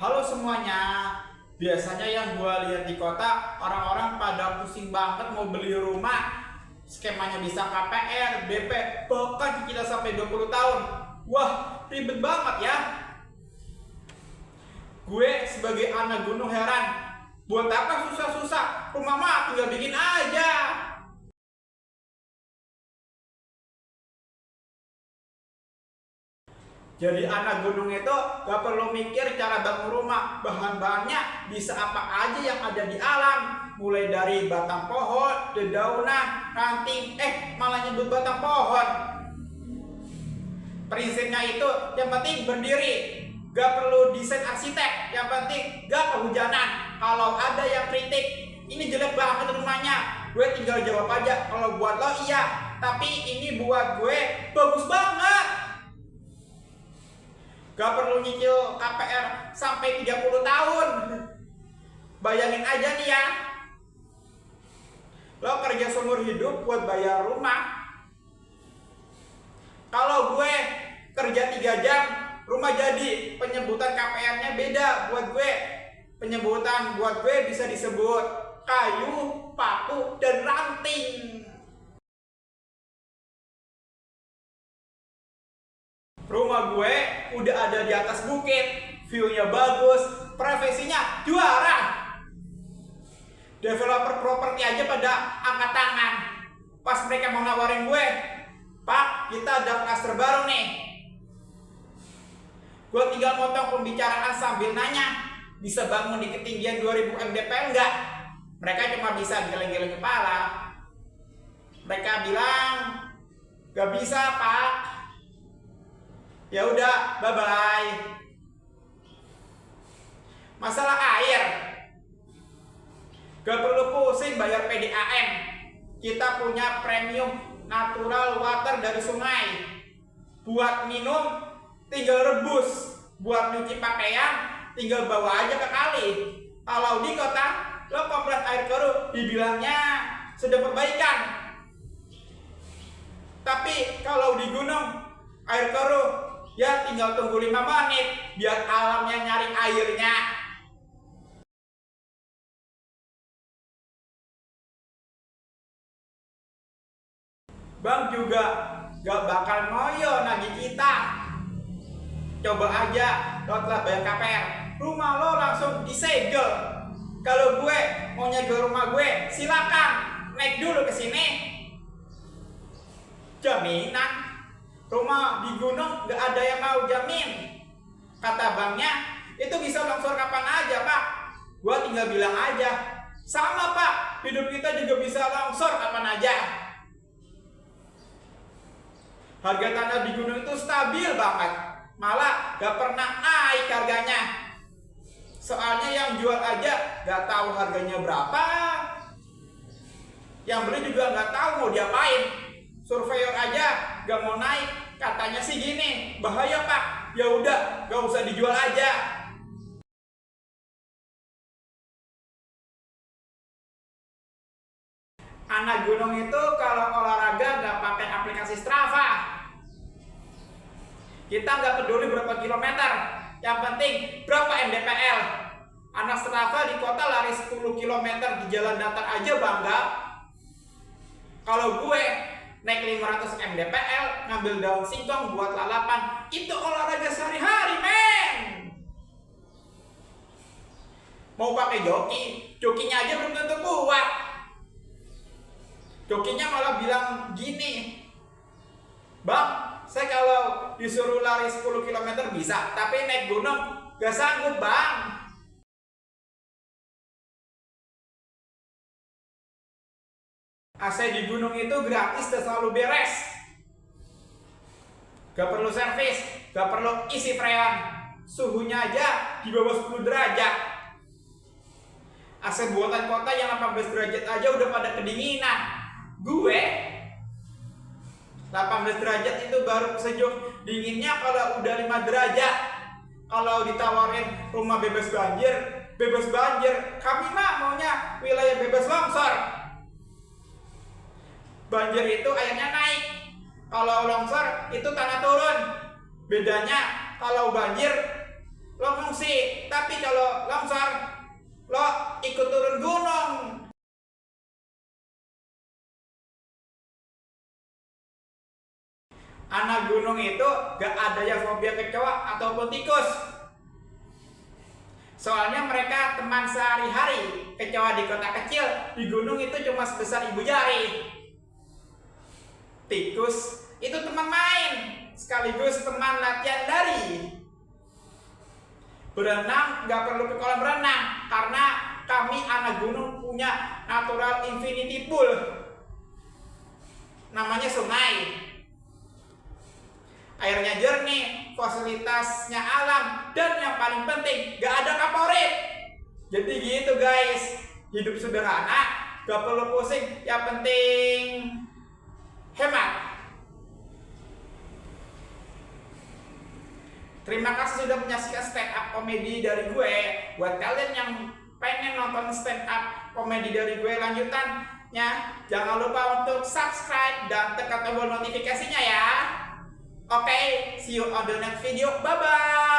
Halo semuanya. Biasanya yang gue lihat di kota, orang-orang pada pusing banget mau beli rumah. Skemanya bisa KPR, DP, bahkan cicilan sampai 20 tahun. Wah, ribet banget ya. Gue sebagai anak gunung heran. Buat apa susah-susah? Rumah mah tinggal bikin aja. Jadi anak gunung itu gak perlu mikir cara bangun rumah. Bahan-bahannya bisa apa aja yang ada di alam. Mulai dari batang pohon, dedaunan, ranting, malah nyebut batang pohon. Prinsipnya itu yang penting berdiri. Gak perlu desain arsitek, yang penting gak kehujanan. Kalau ada yang kritik, ini jelek banget rumahnya, gue tinggal jawab aja, kalau buat lo iya, tapi ini buat gue bagus banget. Gak perlu nyicil KPR sampai 30 tahun. Bayangin aja nih ya, lo kerja seumur hidup buat bayar rumah. Kalau gue kerja 3 jam, rumah jadi. Penyebutan KPR-nya beda buat gue. Penyebutan buat gue bisa disebut kayu, paku, dan ranting. Rumah gue udah ada di atas bukit, view-nya bagus, privasinya juara. Developer properti aja pada angkat tangan. Pas mereka mau nawarin gue, Pak, kita ada klaster baru nih. Gue tinggal motong pembicaraan sambil nanya, bisa bangun di ketinggian 2000 mdpl enggak? Mereka cuma bisa geleng-geleng kepala. Mereka bilang, gak bisa Pak. Ya udah, bye bye. Masalah air, gak perlu pusing bayar PDAM. Kita punya premium natural water dari sungai. Buat minum tinggal rebus, buat nyuci pakaian tinggal bawa aja ke kali. Kalau di kota lo komplain air keruh, dibilangnya sudah perbaikan. Tapi kalau di gunung air keruh, ya tinggal tunggu 5 menit biar alamnya nyari airnya. Bang juga gak bakal ngoyo nagih kita. Coba aja lo telah bayar KPR, rumah lo langsung disegel. Kalau gue mau nyegel rumah gue, silakan naik dulu ke sini. Jaminan rumah di gunung gak ada yang mau jamin. Kata banknya, itu bisa longsor kapan aja Pak. Gua tinggal bilang aja, sama Pak, hidup kita juga bisa longsor kapan aja. Harga tanah di gunung itu stabil banget, malah gak pernah naik harganya. Soalnya yang jual aja gak tahu harganya berapa, yang beli juga gak tahu mau diapain. Surveyor aja gak mau naik, katanya sih gini, bahaya Pak. Ya udah, gak usah dijual aja. Anak gunung itu kalau olahraga gak pakai aplikasi Strava. Kita gak peduli berapa kilometer, yang penting berapa mdpl. Anak Strava di kota lari 10 km di jalan datar aja bangga. Kalau gue naik 500 mdpl, ngambil daun singkong buat lalapan, itu olahraga sehari-hari men. Mau pakai joki, jokinya aja belum tentu kuat. Jokinya malah bilang gini, Bang, saya kalau disuruh lari 10 km bisa, tapi naik gunung gak sanggup Bang. AC di gunung itu gratis dan selalu beres. Gak perlu servis, gak perlu isi freon. Suhunya aja di bawah 10 derajat. AC buatan kota yang 18 derajat aja udah pada kedinginan. Gue 18 derajat itu baru sejuk. Dinginnya kalau udah 5 derajat. Kalau ditawarin rumah bebas banjir, bebas banjir. Kami mah maunya wilayah bebas longsor. Banjir itu airnya naik, kalau longsor itu tanah turun. Bedanya kalau banjir lo ngungsi, tapi kalau longsor, lo ikut turun gunung. Anak gunung itu gak ada yang fobia kecoa ataupun tikus. Soalnya mereka teman sehari-hari. Kecoa di kota kecil, di gunung itu cuma sebesar ibu jari. Tikus itu teman main, sekaligus teman latihan lari. Berenang gak perlu ke kolam renang, karena kami anak gunung punya natural infinity pool. Namanya sungai. Airnya jernih, fasilitasnya alam, dan yang paling penting gak ada kaporit. Jadi gitu guys, hidup sederhana, gak perlu pusing, yang penting hemat. Terima kasih sudah menyaksikan stand up komedi dari gue. Buat kalian yang pengen nonton stand up komedi dari gue lanjutannya, jangan lupa untuk subscribe dan tekan tombol notifikasinya ya. Oke, see you on the next video. Bye-bye.